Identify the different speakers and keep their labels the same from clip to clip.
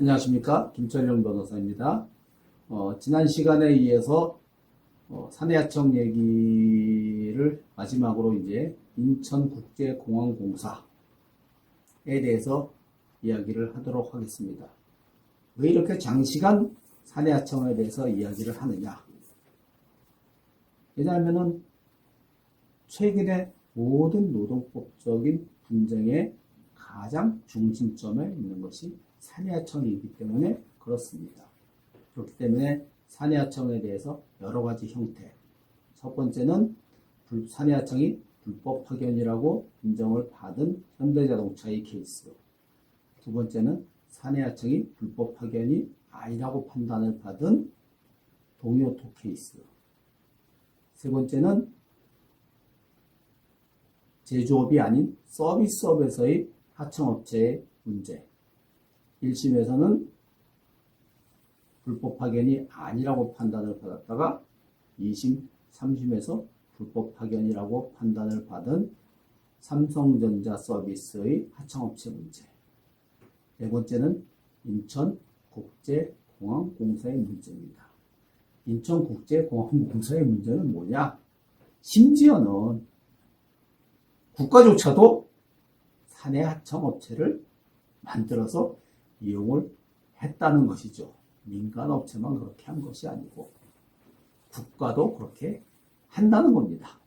Speaker 1: 안녕하십니까. 김철용 변호사입니다. 지난 시간에 이어서 산해하청 얘기를 마지막으로 이제 인천국제공항공사에 대해서 이야기를 하도록 하겠습니다. 왜 이렇게 장시간 산해하청에 대해서 이야기를 하느냐? 왜냐하면은 최근에 모든 노동법적인 분쟁의 가장 중심점에 있는 것이 산해하청이기 때문에 그렇습니다. 그렇기 때문에 산해하청에 대해서 여러 가지 형태. 첫 번째는 산해하청이 불법 파견이라고 인정을 받은 현대자동차의 케이스. 두 번째는 산해하청이 불법 파견이 아니라고 판단을 받은 동요토 케이스. 세 번째는 제조업이 아닌 서비스업에서의 하청업체의 문제. 1심에서는 불법 파견이 아니라고 판단을 받았다가 2심, 3심에서 불법 파견이라고 판단을 받은 삼성전자 서비스의 하청업체 문제. 네 번째는 인천국제공항공사의 문제입니다. 인천국제공항공사의 문제는 뭐냐? 심지어는 국가조차도 산해 하청업체를 만들어서 이용을 했다는 것이죠. 민간업체만 그렇게 한 것이 아니고 국가도 그렇게 한다는 겁니다.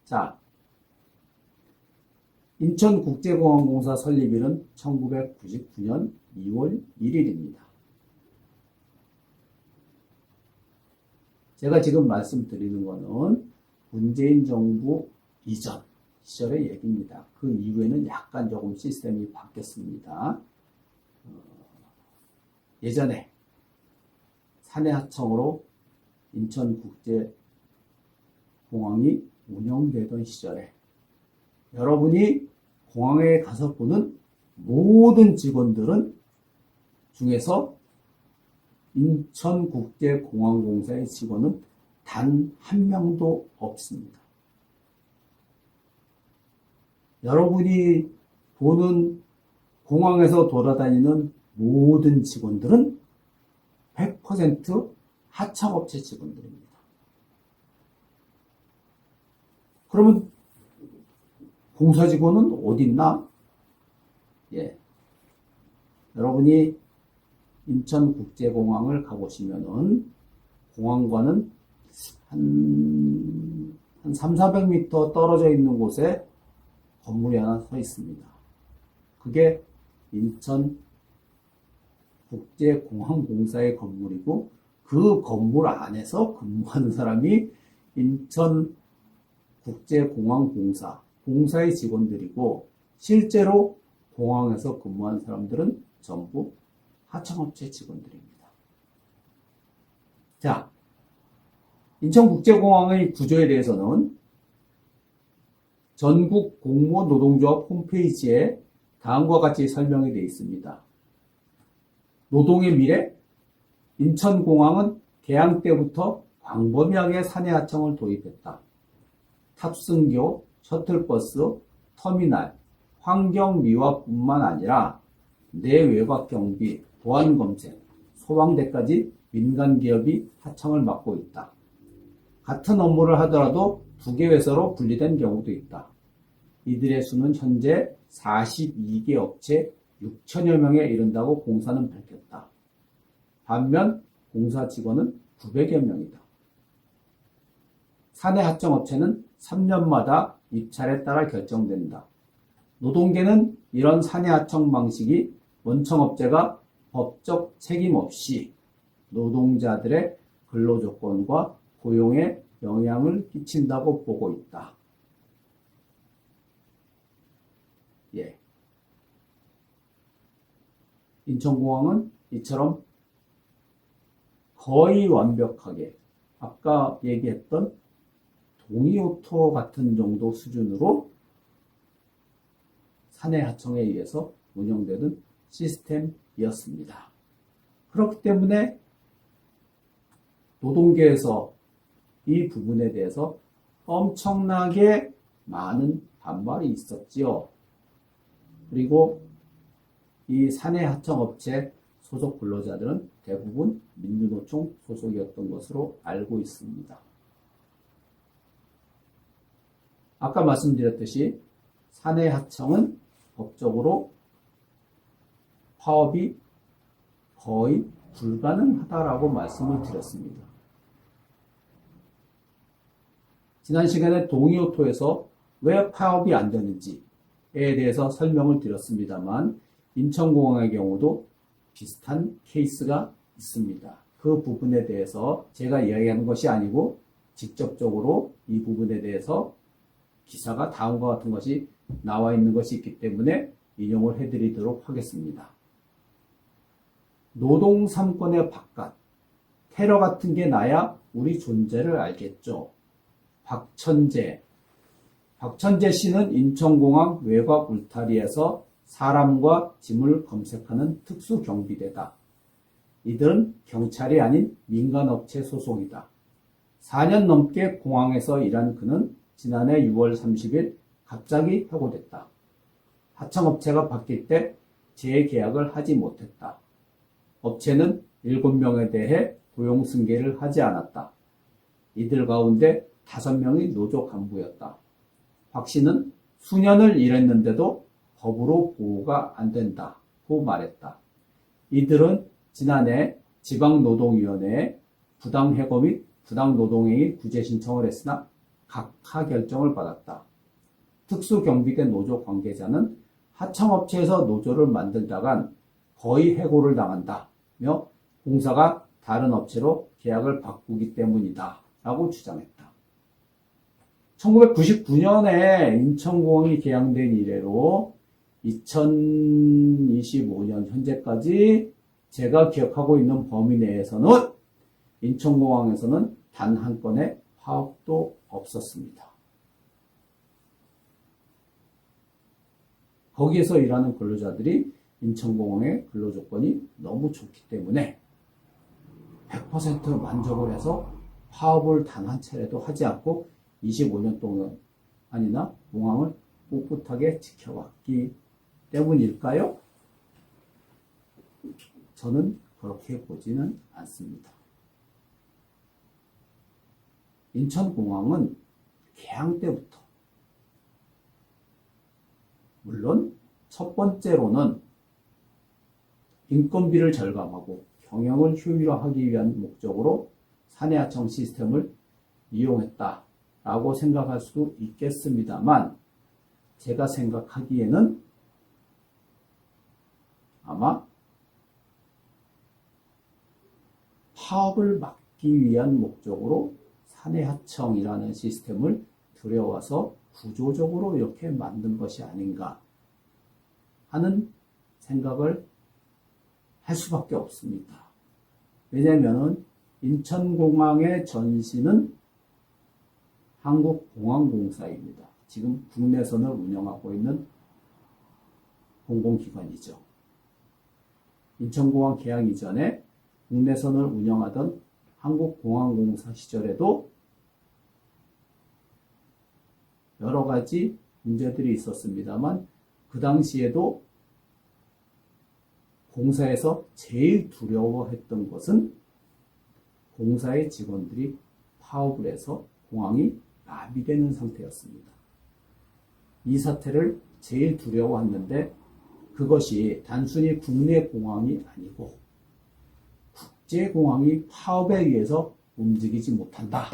Speaker 1: 자, 인천국제공항공사 설립일은 1999년 2월 1일입니다. 제가 지금 말씀드리는 것은 문재인 정부 이전 시절의 얘기입니다. 그 이후에는 약간 조금 시스템이 바뀌었습니다. 예전에 산해하청으로 인천국제공항이 운영되던 시절에 여러분이 공항에 가서 보는 모든 직원들은 중에서 인천국제공항공사의 직원은 단 한 명도 없습니다. 여러분이 보는 공항에서 돌아다니는 모든 직원들은 100% 하청업체 직원들입니다. 그러면 공사 직원은 어디 있나? 예. 여러분이 인천국제공항을 가보시면은 공항과는 한 300~400m 떨어져 있는 곳에 건물이 하나 서 있습니다. 그게 인천국제공항공사의 건물이고 그 건물 안에서 근무하는 사람이 인천국제공항공사 공사의 직원들이고 실제로 공항에서 근무하는 사람들은 전부 하청업체 직원들입니다. 자, 인천국제공항의 구조에 대해서는 전국 공무원 노동조합 홈페이지에 다음과 같이 설명이 되어 있습니다. 노동의 미래, 인천공항은 개항 때부터 광범위하게 산해하청을 도입했다. 탑승교, 셔틀버스, 터미널, 환경미화뿐만 아니라 내외곽경비, 보안검색, 소방대까지 민간기업이 하청을 맡고 있다. 같은 업무를 하더라도 두 개 회사로 분리된 경우도 있다. 이들의 수는 현재 42개 업체 6천여 명에 이른다고 공사는 밝혔다. 반면 공사 직원은 900여 명이다. 산해 하청업체는 3년마다 입찰에 따라 결정된다. 노동계는 이런 산해 하청 방식이 원청업체가 법적 책임 없이 노동자들의 근로조건과 고용에 영향을 끼친다고 보고 있다. 예. 인천공항은 이처럼 거의 완벽하게 아까 얘기했던 동이오토 같은 정도 수준으로 산해하청에 의해서 운영되는 시스템이었습니다. 그렇기 때문에 노동계에서 이 부분에 대해서 엄청나게 많은 반발이 있었지요. 그리고 이 사내 하청업체 소속 근로자들은 대부분 민주노총 소속이었던 것으로 알고 있습니다. 아까 말씀드렸듯이 사내 하청은 법적으로 파업이 거의 불가능하다라고 말씀을 드렸습니다. 지난 시간에 동이오토에서 왜 파업이 안 되는지에 대해서 설명을 드렸습니다만 인천공항의 경우도 비슷한 케이스가 있습니다. 그 부분에 대해서 제가 이야기하는 것이 아니고 직접적으로 이 부분에 대해서 기사가 다음과 같은 것이 나와 있는 것이 있기 때문에 인용을 해드리도록 하겠습니다. 노동 3권의 바깥, 테러 같은 게 나야 우리 존재를 알겠죠. 박천재 씨는 인천공항 외곽 울타리에서 사람과 짐을 검색하는 특수경비대다. 이들은 경찰이 아닌 민간업체 소속이다. 4년 넘게 공항에서 일한 그는 지난해 6월 30일 갑자기 해고됐다. 하청업체가 바뀔 때 재계약을 하지 못했다. 업체는 7명에 대해 고용 승계를 하지 않았다. 이들 가운데 5명이 노조 간부였다. 박 씨는 수년을 일했는데도 법으로 보호가 안 된다고 말했다. 이들은 지난해 지방노동위원회에 부당해고 및 부당노동행위 구제 신청을 했으나 각하 결정을 받았다. 특수경비대 노조 관계자는 하청업체에서 노조를 만들다간 거의 해고를 당한다며 공사가 다른 업체로 계약을 바꾸기 때문이다 라고 주장했다. 1999년에 인천공항이 개항된 이래로 2025년 현재까지 제가 기억하고 있는 범위 내에서는 인천공항에서는 단 한 건의 파업도 없었습니다. 거기에서 일하는 근로자들이 인천공항의 근로조건이 너무 좋기 때문에 100% 만족을 해서 파업을 단 한 차례도 하지 않고 25년 동안이나 공항을 꿋꿋하게 지켜왔기 때문일까요? 저는 그렇게 보지는 않습니다. 인천공항은 개항 때부터 물론 첫 번째로는 인건비를 절감하고 경영을 효율화하기 위한 목적으로 사내하청 시스템을 이용했다라고 생각할 수도 있겠습니다만 제가 생각하기에는 아마 파업을 막기 위한 목적으로 사내하청이라는 시스템을 들여와서 구조적으로 이렇게 만든 것이 아닌가 하는 생각을 할 수밖에 없습니다. 왜냐하면 인천공항의 전신은 한국공항공사입니다. 지금 국내선을 운영하고 있는 공공기관이죠. 인천공항 개항 이전에 국내선을 운영하던 한국공항공사 시절에도 여러 가지 문제들이 있었습니다만 그 당시에도 공사에서 제일 두려워했던 것은 공사의 직원들이 파업을 해서 공항이 마비되는 상태였습니다. 이 사태를 제일 두려워했는데 그것이 단순히 국내 공항이 아니고 국제공항이 파업에 의해서 움직이지 못한다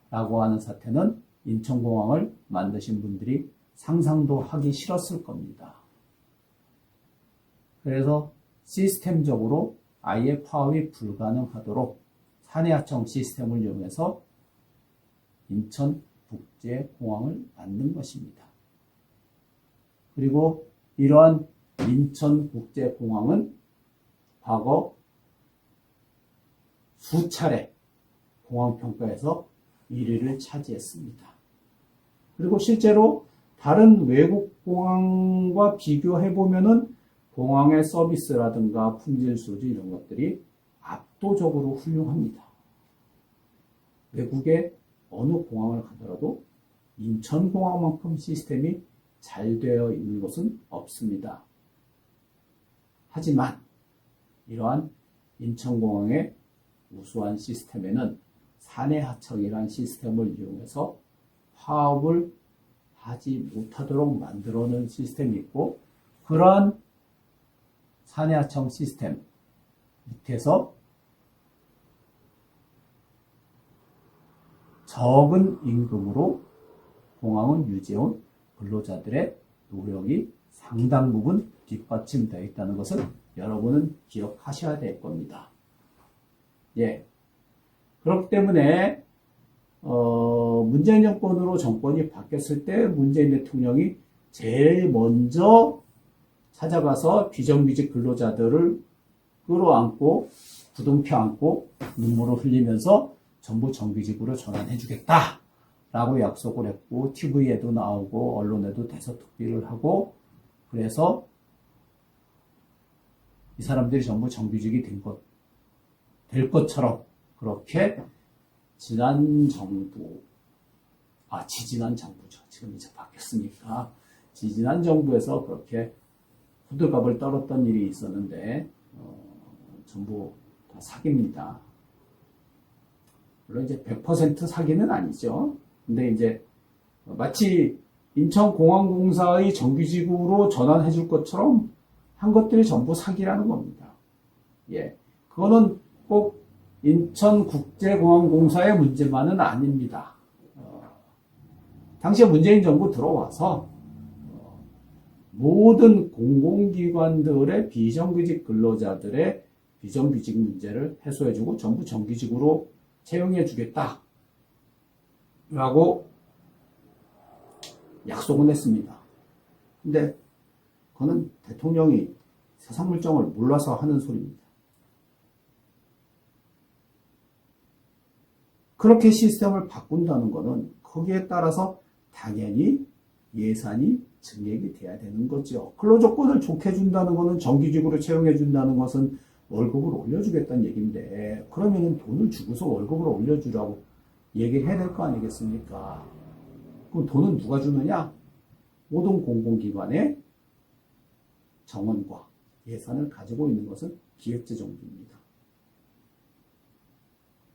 Speaker 1: 라고 하는 사태는 인천공항을 만드신 분들이 상상도 하기 싫었을 겁니다. 그래서 시스템적으로 아예 파업이 불가능하도록 사내하청 시스템을 이용해서 인천국제공항을 만든 것입니다. 그리고 이러한 인천국제공항은 과거 수차례 공항평가에서 1위를 차지했습니다. 그리고 실제로 다른 외국 공항과 비교해보면은 공항의 서비스라든가 품질 수준 이런 것들이 압도적으로 훌륭합니다. 외국의 어느 공항을 가더라도 인천공항만큼 시스템이 잘 되어 있는 곳은 없습니다. 하지만 이러한 인천공항의 우수한 시스템에는 사내하청이라는 시스템을 이용해서 파업을 하지 못하도록 만들어놓은 시스템이 있고, 그런 사내하청 시스템 밑에서 적은 임금으로 공항을 유지해온 근로자들의 노력이 상당 부분 뒷받침되어 있다는 것을 여러분은 기억하셔야 될 겁니다. 예. 그렇기 때문에 문재인 정권으로 정권이 바뀌었을 때 문재인 대통령이 제일 먼저 찾아가서 비정규직 근로자들을 끌어안고 부둥켜 안고 눈물을 흘리면서 전부 정규직으로 전환해주겠다 라고 약속을 했고, TV에도 나오고 언론에도 대서특필을 하고, 그래서 이 사람들이 전부 정규직이 될 것처럼 그렇게 지지난 정부죠. 지금 이제 바뀌었으니까. 지지난 정부에서 그렇게 호들갑을 떨었던 일이 있었는데, 전부 다 사기입니다. 물론 이제 100% 사기는 아니죠. 근데 이제 마치 인천공항공사의 정규직으로 전환해 줄 것처럼 한 것들이 전부 사기라는 겁니다. 예. 그거는 꼭 인천국제공항공사의 문제만은 아닙니다. 당시에 문재인 정부 들어와서 모든 공공기관들의 비정규직 근로자들의 비정규직 문제를 해소해주고 전부 정규직으로 채용해주겠다 라고 약속은 했습니다. 근데 그거는 대통령이 세상 물정을 몰라서 하는 소리입니다. 그렇게 시스템을 바꾼다는 것은 거기에 따라서 당연히 예산이 증액이 돼야 되는 거죠. 근로조건을 좋게 준다는 것은, 정규직으로 채용해 준다는 것은 월급을 올려주겠다는 얘기인데, 그러면은 돈을 주고서 월급을 올려주라고 얘기를 해야 될 거 아니겠습니까? 그럼 돈은 누가 주느냐? 모든 공공기관의 정원과 예산을 가지고 있는 것은 기획재정부입니다.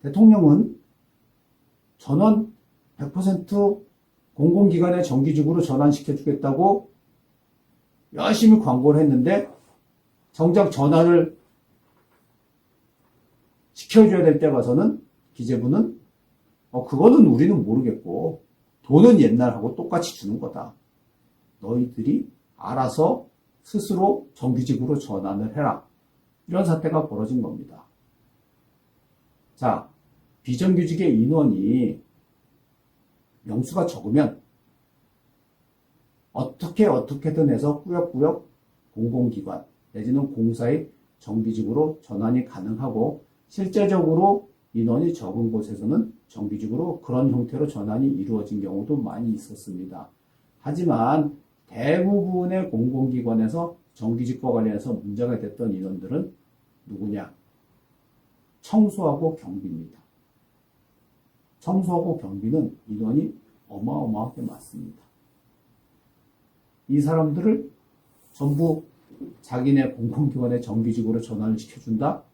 Speaker 1: 대통령은 전원 100% 공공기관의 정규직으로 전환시켜주겠다고 열심히 광고를 했는데, 정작 전환을 시켜줘야 될 때 가서는 기재부는 그거는 우리는 모르겠고 돈은 옛날하고 똑같이 주는 거다. 너희들이 알아서 스스로 정규직으로 전환을 해라. 이런 사태가 벌어진 겁니다. 자, 비정규직의 인원이 명수가 적으면 어떻게든 해서 꾸역꾸역 공공기관 내지는 공사의 정규직으로 전환이 가능하고, 실제적으로 인원이 적은 곳에서는 정규직으로 그런 형태로 전환이 이루어진 경우도 많이 있었습니다. 하지만 대부분의 공공기관에서 정규직과 관련해서 문제가 됐던 인원들은 누구냐? 청소하고 경비입니다. 청소하고 경비는 인원이 어마어마하게 많습니다. 이 사람들을 전부 자기네 공공기관의 정규직으로 전환을 시켜준다?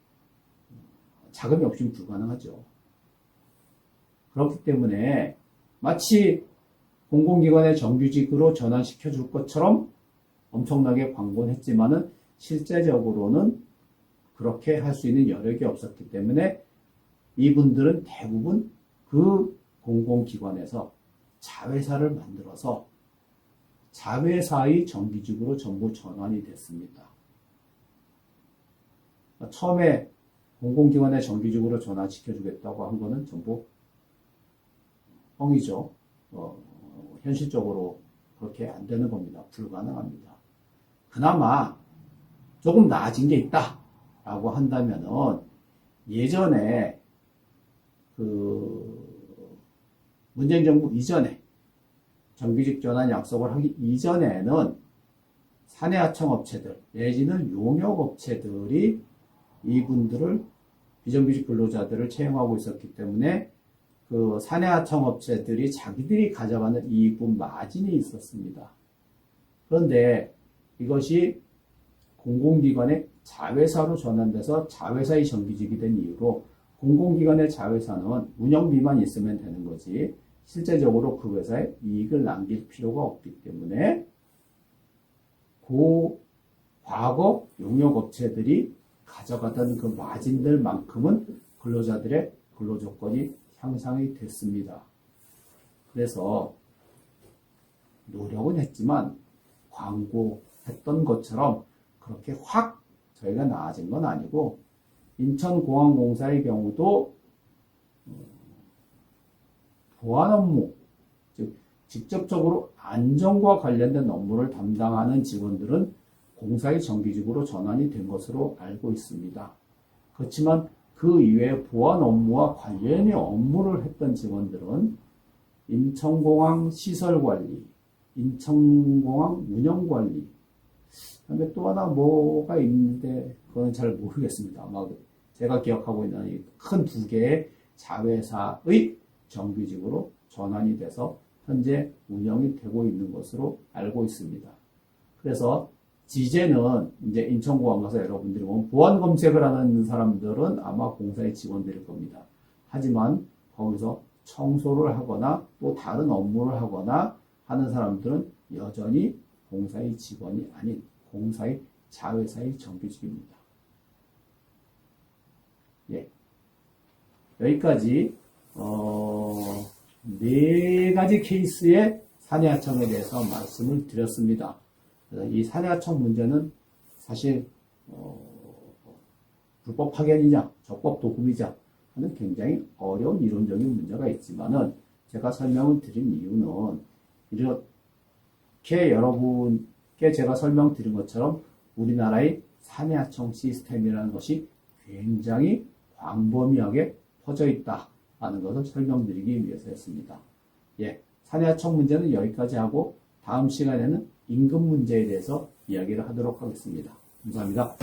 Speaker 1: 자금이 없이는 불가능하죠. 그렇기 때문에 마치 공공기관의 정규직으로 전환시켜줄 것처럼 엄청나게 광고는 했지만은 실제적으로는 그렇게 할 수 있는 여력이 없었기 때문에 이분들은 대부분 그 공공기관에서 자회사를 만들어서 자회사의 정규직으로 전부 전환이 됐습니다. 처음에 공공기관의 정규직으로 전환시켜주겠다고 한 거는 전부 뻥이죠. 현실적으로 그렇게 안 되는 겁니다. 불가능합니다. 그나마 조금 나아진 게 있다라고 한다면은, 예전에 문재인 정부 이전에 정규직 전환 약속을 하기 이전에는 사내하청 업체들 내지는 용역업체들이 이분들을 비정규직 근로자들을 채용하고 있었기 때문에 그 사내하청 업체들이 자기들이 가져가는 이익분 마진이 있었습니다. 그런데 이것이 공공기관의 자회사로 전환돼서 자회사의 정규직이 된 이유로 공공기관의 자회사는 운영비만 있으면 되는 거지 실제적으로 그 회사에 이익을 남길 필요가 없기 때문에 과거 용역업체들이 가져가던 그 마진들만큼은 근로자들의 근로조건이 향상이 됐습니다. 그래서 노력은 했지만 광고했던 것처럼 그렇게 확 저희가 나아진 건 아니고 인천공항공사의 경우도 보안 업무, 즉 직접적으로 안전과 관련된 업무를 담당하는 직원들은 공사의 정규직으로 전환이 된 것으로 알고 있습니다. 그렇지만 그 이외에 보안 업무와 관련의 업무를 했던 직원들은 인천공항 시설관리, 인천공항 운영관리, 그다음에 또 하나 뭐가 있는데 그건 잘 모르겠습니다. 아마 제가 기억하고 있는 큰 두 개의 자회사의 정규직으로 전환이 돼서 현재 운영이 되고 있는 것으로 알고 있습니다. 그래서 이제는 이제 인천공항 가서 여러분들이 보면 보안 검색을 하는 사람들은 아마 공사의 직원들일 겁니다. 하지만 거기서 청소를 하거나 또 다른 업무를 하거나 하는 사람들은 여전히 공사의 직원이 아닌 공사의 자회사의 정규직입니다. 예. 여기까지 네 가지 케이스의 사내하청에 대해서 말씀을 드렸습니다. 이 사내하청 문제는 사실 불법 파견이냐 적법 도금이냐 하는 굉장히 어려운 이론적인 문제가 있지만은 제가 설명을 드린 이유는 이렇게 여러분께 제가 설명드린 것처럼 우리나라의 사내하청 시스템이라는 것이 굉장히 광범위하게 퍼져 있다는 것을 설명드리기 위해서였습니다. 예, 사내하청 문제는 여기까지 하고 다음 시간에는 임금 문제에 대해서 이야기를 하도록 하겠습니다. 감사합니다.